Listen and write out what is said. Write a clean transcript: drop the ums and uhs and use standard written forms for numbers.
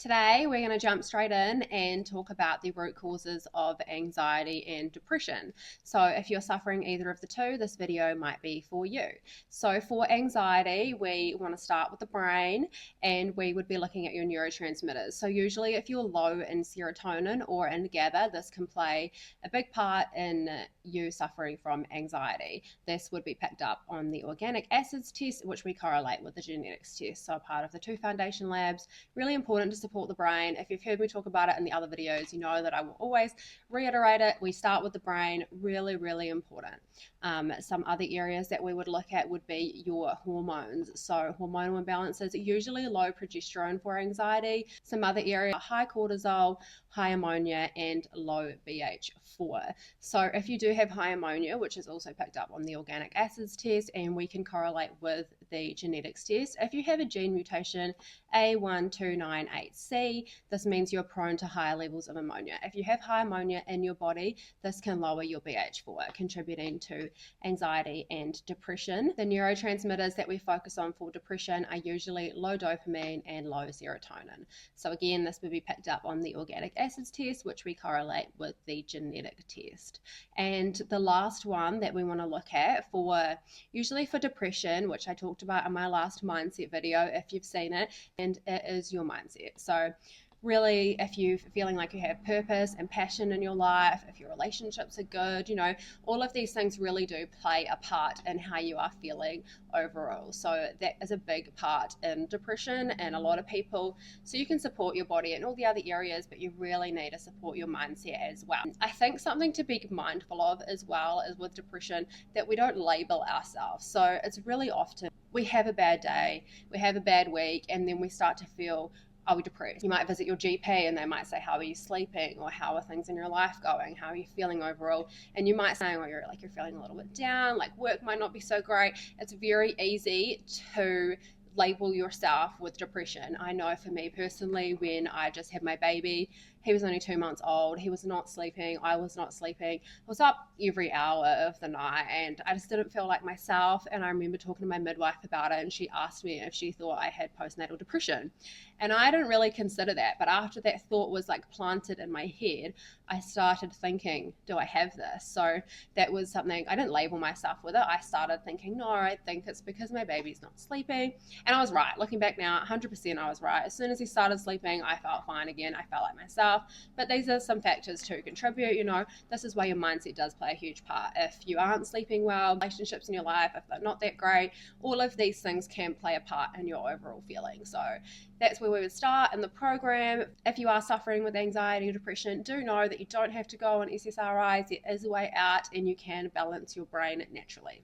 Today, we're going to jump straight in and talk about the root causes of anxiety and depression. So if you're suffering either of the two, this video might be for you. So for anxiety, we want to start with the brain, and we would be looking at your neurotransmitters. So usually if you're low in serotonin or in GABA, this can play a big part in you suffering from anxiety. This would be picked up on the organic acids test, which we correlate with the genetics test. So part of the 2 foundation labs, really important to support the brain. If you've heard me talk about it in the other videos, you know that I will always reiterate it. We start with the brain, really important. Some other areas that we would look at would be your hormones. So hormonal imbalances, usually low progesterone for anxiety. Some other areas, high cortisol, high ammonia, and low BH4. So if you do have high ammonia, which is also picked up on the organic acids test, and we can correlate with the genetics test, if you have a gene mutation A1298C, this means you're prone to higher levels of ammonia. If you have high ammonia in your body, this can lower your BH4, contributing to anxiety and depression. The neurotransmitters that we focus on for depression are usually low dopamine and low serotonin. So again, this would be picked up on the organic acids test, which we correlate with the genetic test. And the last one that we want to look at usually for depression, which I talked about in my last mindset video, if you've seen it, and it is your mindset. So really, if you're feeling like you have purpose and passion in your life, if your relationships are good, all of these things really do play a part in how you are feeling overall. So that is a big part in depression, and a lot of people, so you can support your body in all the other areas, but you really need to support your mindset as well. I think something to be mindful of as well is with depression, that we don't label ourselves. So it's really often we have a bad day, we have a bad week, and then we start to feel, are we depressed? You might visit your GP and they might say, how are you sleeping? Or how are things in your life going? How are you feeling overall? And you might say, well, you're feeling a little bit down, like work might not be so great. It's very easy to label yourself with depression. I know for me personally, when I just had my baby, he was only 2 months old. He was not sleeping. I was not sleeping. I was up every hour of the night and I just didn't feel like myself. And I remember talking to my midwife about it, and she asked me if she thought I had postnatal depression. And I didn't really consider that. But after that thought was planted in my head, I started thinking, do I have this? So that was something, I didn't label myself with it. I started thinking, no, I think it's because my baby's not sleeping. And I was right. Looking back now, 100% I was right. As soon as he started sleeping, I felt fine again. I felt like myself. But these are some factors to contribute. This is where your mindset does play a huge part. If you aren't sleeping well, relationships in your life, if they're not that great, all of these things can play a part in your overall feeling. So that's where we would start in the program. If you are suffering with anxiety or depression, do know that you don't have to go on SSRIs. There is a way out, and you can balance your brain naturally.